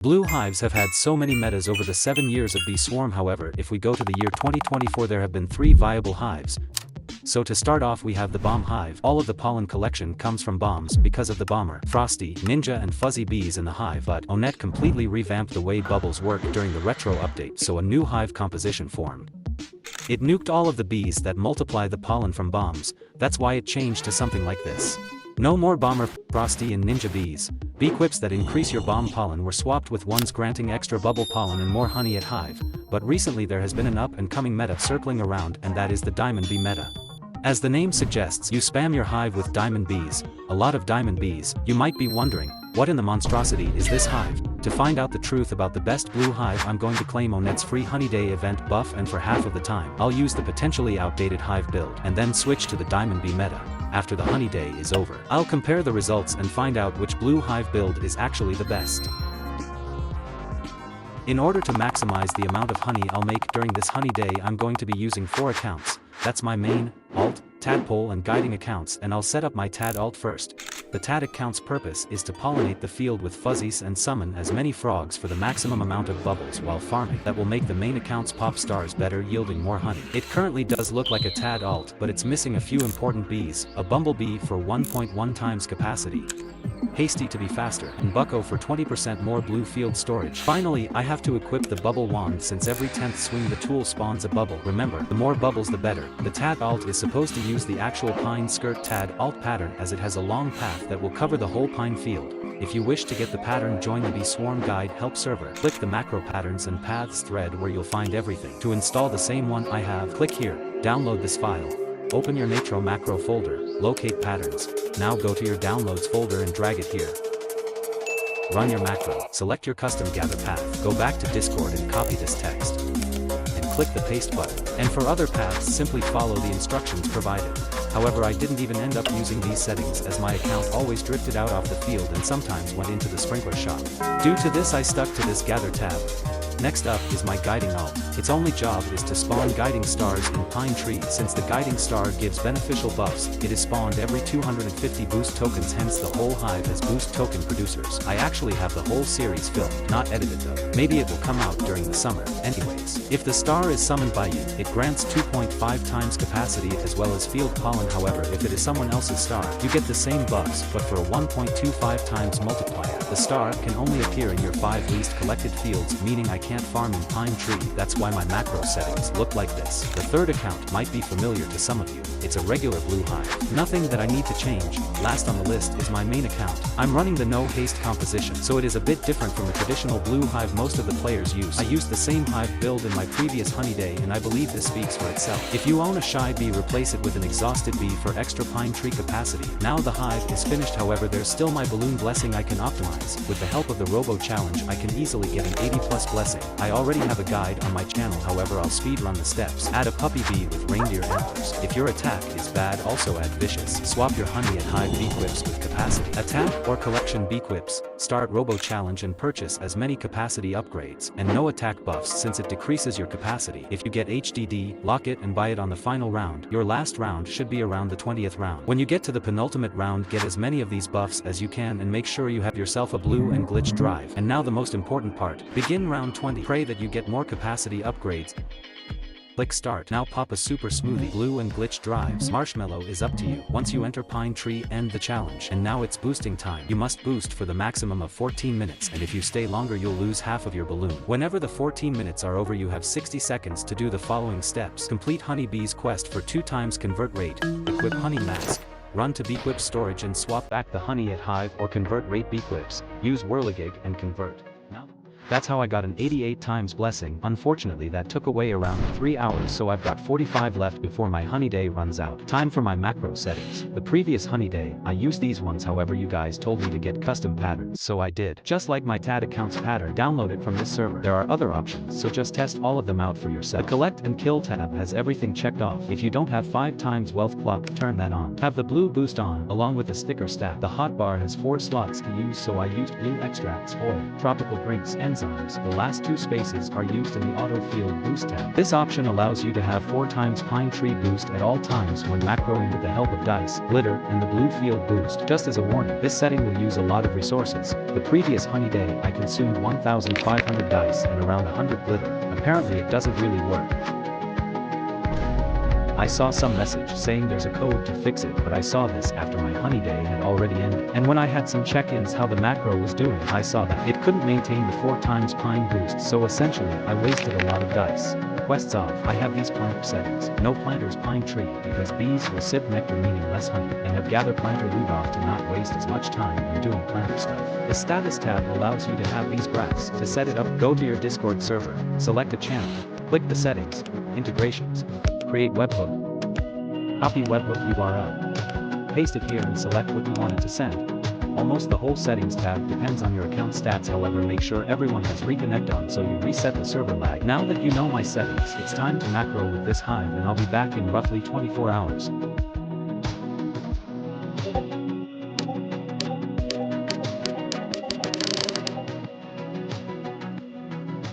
Blue hives have had so many metas over the 7 years of bee swarm. However, if we go to the year 2024, there have been 3 viable hives. So to start off, we have the bomb hive. All of the pollen collection comes from bombs because of the bomber, frosty, ninja and fuzzy bees in the hive, but Onet completely revamped the way bubbles work during the retro update, so a new hive composition formed. It nuked all of the bees that multiply the pollen from bombs. That's why it changed to something like this. No more bomber, frosty and ninja bees. Bee quips that increase your bomb pollen were swapped with ones granting extra bubble pollen and more honey at hive. But recently there has been an up and coming meta circling around, and that is the diamond bee meta. As the name suggests, you spam your hive with diamond bees, a lot of diamond bees. You might be wondering, what in the monstrosity is this hive? To find out the truth about the best blue hive, I'm going to claim Onet's free Honey Day event buff, and for half of the time, I'll use the potentially outdated hive build, and then switch to the diamond bee meta. After the Honey Day is over, I'll compare the results and find out which blue hive build is actually the best. In order to maximize the amount of honey I'll make during this Honey Day, I'm going to be using 4 accounts. That's my main, alt, tadpole and guiding accounts, and I'll set up my tad alt first. The tad account's purpose is to pollinate the field with fuzzies and summon as many frogs for the maximum amount of bubbles while farming. That will make the main account's pop stars better, yielding more honey. It currently does look like a tad alt, but it's missing a few important bees, a bumblebee for 1.1 times capacity, Hasty to be faster, and Bucko for 20% more blue field storage. Finally, I have to equip the bubble wand, since every 10th swing the tool spawns a bubble. Remember, the more bubbles the better. The tad alt is supposed to use the actual pine skirt tad alt pattern, as it has a long path that will cover the whole pine field. If you wish to get the pattern, join the Bee Swarm Guide help server. Click the macro patterns and paths thread where you'll find everything. To install the same one I have, click here, download this file. Open your Natro macro folder, locate patterns. Now go to your downloads folder and drag it here. Run your macro, select your custom gather path, go back to Discord and copy this text. And click the paste button. And for other paths, simply follow the instructions provided. However, I didn't even end up using these settings, as my account always drifted out off the field and sometimes went into the sprinkler shop. Due to this, I stuck to this gather tab. Next up is my guiding alt. Its only job is to spawn guiding stars in pine trees. Since the guiding star gives beneficial buffs, it is spawned every 250 boost tokens, hence the whole hive has boost token producers. I actually have the whole series filmed, not edited though. Maybe it will come out during the summer. Anyways, if the star is summoned by you, it grants 2.5 times capacity as well as field pollen. However, if it is someone else's star, you get the same buffs, but for a 1.25 times multiplier. The star can only appear in your 5 least collected fields, meaning I can't farm in pine tree. That's why my macro settings look like this. The third account might be familiar to some of you. It's a regular blue hive. Nothing that I need to change. Last on the list is my main account. I'm running the no haste composition, so it is a bit different from the traditional blue hive most of the players use. I used the same hive build in my previous Honey Day, and I believe this speaks for itself. If you own a shy bee, replace it with an exhausted bee for extra pine tree capacity. Now the hive is finished. However, there's still my balloon blessing I can optimize. With the help of the Robo Challenge, I can easily get an 80+ blessing. I already have a guide on my channel, however I'll speed run the steps. Add a puppy bee with reindeer antlers. If your attack is bad, also add vicious. Swap your honey and hive bee quips with capacity. Attack or collection bee quips. Start Robo Challenge and purchase as many capacity upgrades. And no attack buffs, since it decreases your capacity. If you get HDD, lock it and buy it on the final round. Your last round should be around the 20th round. When you get to the penultimate round, get as many of these buffs as you can and make sure you have yourself a blue and glitch drive. And now the most important part. Begin round 20. Pray that you get more capacity upgrades. Click start. Now pop a super smoothie. Blue and glitch drives. Marshmallow is up to you. Once you enter pine tree, end the challenge. And now it's boosting time. You must boost for the maximum of 14 minutes, and if you stay longer you'll lose half of your balloon. Whenever the 14 minutes are over, you have 60 seconds to do the following steps. Complete Honeybee's quest for 2 times convert rate. Equip honey mask. Run to Beequip storage and swap back the honey at hive or convert rate Beequips. Use Whirligig and convert. That's how I got an 88 times blessing. Unfortunately, that took away around 3 hours, so I've got 45 left before my Honey Day runs out. Time for my macro settings. The previous Honey Day, I used these ones, however you guys told me to get custom patterns, so I did. Just like my tad account's pattern, download it from this server. There are other options, so just test all of them out for yourself. The collect and kill tab has everything checked off. If you don't have 5 times wealth clock, turn that on. Have the blue boost on, along with the sticker stack. The hotbar has 4 slots to use, so I used blue extracts, oil, tropical drinks, and enzymes. The last two spaces are used in the auto field boost tab. This option allows you to have 4 times pine tree boost at all times when macroing with the help of dice, glitter, and the blue field boost. Just as a warning, this setting will use a lot of resources. The previous honey day I consumed 1,500 dice and around 100 glitter. Apparently it doesn't really work. I saw some message saying there's a code to fix it, but I saw this after my honey day had already ended. And when I had some check-ins how the macro was doing, I saw that it couldn't maintain the 4 times pine boost, so essentially I wasted a lot of dice. Quests off, I have these planter settings. No planters pine tree, because bees will sip nectar meaning less honey, and have gather planter loot off to not waste as much time when doing planter stuff. The status tab allows you to have these graphs. To set it up, go to your Discord server, select a channel, click the settings, integrations, create webhook, copy webhook URL, paste it here and select what you want it to send. Almost the whole settings tab depends on your account stats, however make sure everyone has reconnect on so you reset the server lag. Now that you know my settings, it's time to macro with this hive and I'll be back in roughly 24 hours.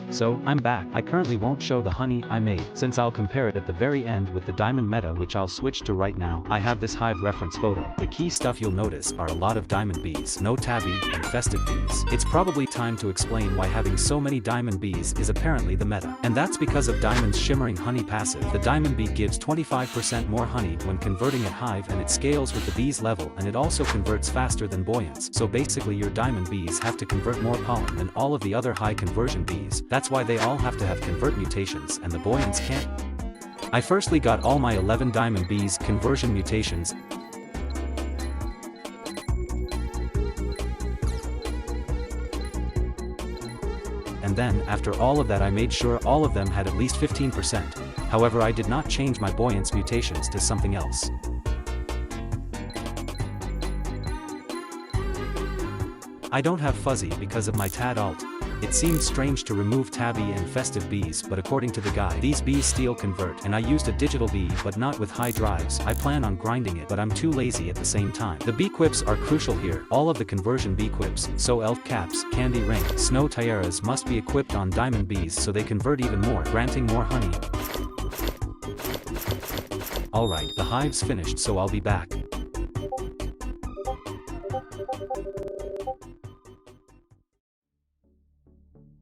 So, I'm back. I currently won't show the honey I made, since I'll compare it at the very end with the diamond meta, which I'll switch to right now. I have this hive reference photo. The key stuff you'll notice are a lot of diamond bees, no tabby, and festive bees. It's probably time to explain why having so many diamond bees is apparently the meta. And that's because of Diamond's shimmering honey passive. The diamond bee gives 25% more honey when converting at hive, and it scales with the bee's level, and it also converts faster than buoyants. So basically your diamond bees have to convert more pollen than all of the other high conversion bees. That's why they all have to have convert mutations and the buoyants can't. I firstly got all my 11 diamond bees conversion mutations. And then, after all of that, I made sure all of them had at least 15%. However, I did not change my buoyants mutations to something else. I don't have fuzzy because of my tad alt. It seems strange to remove tabby and festive bees, but according to the guide, these bees still convert, and I used a digital bee but not with high drives. I plan on grinding it, but I'm too lazy at the same time. The bee quips are crucial here. All of the conversion bee quips, so elf caps, candy ring, snow tiaras must be equipped on diamond bees so they convert even more, granting more honey. Alright, the hive's finished, so I'll be back.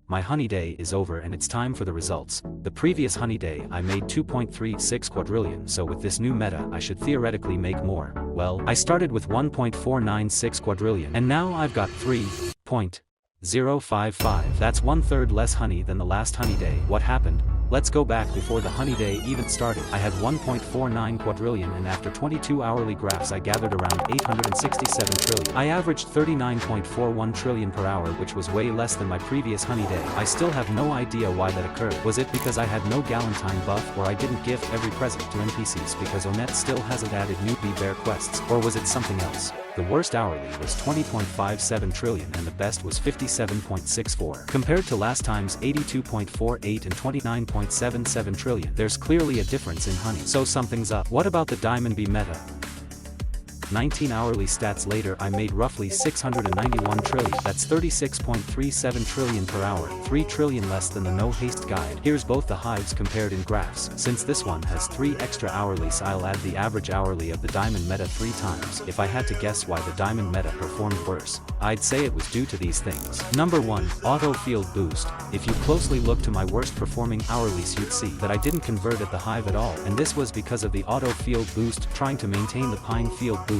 My honey day is over and it's time for the results. The previous honey day I made 2.36 quadrillion, so with this new meta I should theoretically make more. Well, I started with 1.496 quadrillion and now I've got 3.055. That's 1/3 less honey than the last honey day. What happened? Let's go back before the honey day even started. I had 1.49 quadrillion and after 22 hourly graphs I gathered around 867 trillion. I averaged 39.41 trillion per hour, which was way less than my previous honey day. I still have no idea why that occurred. Was it because I had no Galentine buff, or I didn't give every present to NPCs because Onet still hasn't added new bee bear quests, or was it something else? The worst hourly was 20.57 trillion and the best was 57.64. Compared to last time's 82.48 and 29.77 trillion, there's clearly a difference in honey. So something's up. What about the diamond bee meta? 19 hourly stats later I made roughly 691 trillion, that's 36.37 trillion per hour, 3 trillion less than the no haste guide. Here's both the hives compared in graphs. Since this one has 3 extra hourlies, I'll add the average hourly of the diamond meta 3 times. If I had to guess why the diamond meta performed worse, I'd say it was due to these things. Number 1, auto field boost. If you closely look to my worst performing hourlies you'd see that I didn't convert at the hive at all, and this was because of the auto field boost trying to maintain the pine field boost.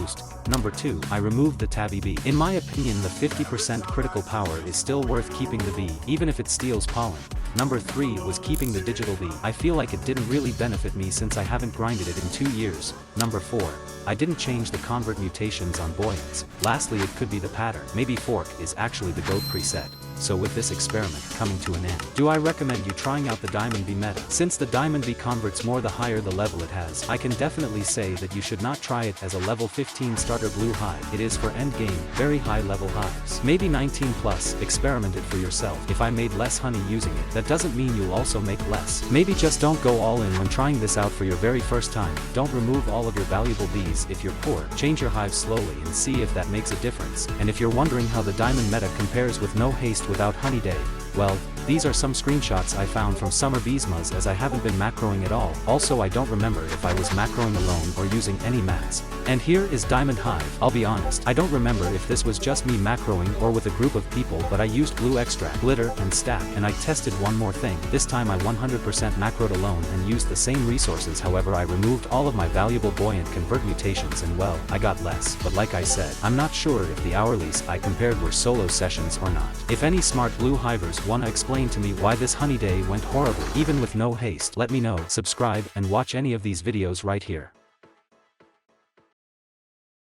Number 2, I removed the tabby bee. In my opinion the 50% critical power is still worth keeping the bee, even if it steals pollen. Number 3 was keeping the digital bee. I feel like it didn't really benefit me since I haven't grinded it in 2 years. Number 4, I didn't change the convert mutations on buoyants. Lastly, it could be the pattern. Maybe fork is actually the goat preset. So with this experiment coming to an end, do I recommend you trying out the diamond bee meta? Since the diamond bee converts more the higher the level it has, I can definitely say that you should not try it as a level 15 starter blue hive. It is for endgame, very high level hives. Maybe 19 plus, experiment it for yourself. If I made less honey using it, that doesn't mean you'll also make less. Maybe just don't go all in when trying this out for your very first time. Don't remove all of your valuable bees if you're poor. Change your hive slowly and see if that makes a difference. And if you're wondering how the diamond meta compares with no haste without honey day, Well, these are some screenshots I found from summer Beesmas as I haven't been macroing at all. Also I don't remember if I was macroing alone or using any mats. And here is Diamond Hive. I'll be honest, I don't remember if this was just me macroing or with a group of people, but I used glue extract, glitter, and stack, and I tested one more thing. This time I 100% macroed alone and used the same resources, however I removed all of my valuable buoyant convert mutations and well, I got less, but like I said, I'm not sure if the hourlies I compared were solo sessions or not. If any smart blue hivers wanna explain to me why this honey day went horribly even with no haste, let me know. Subscribe and watch any of these videos right here.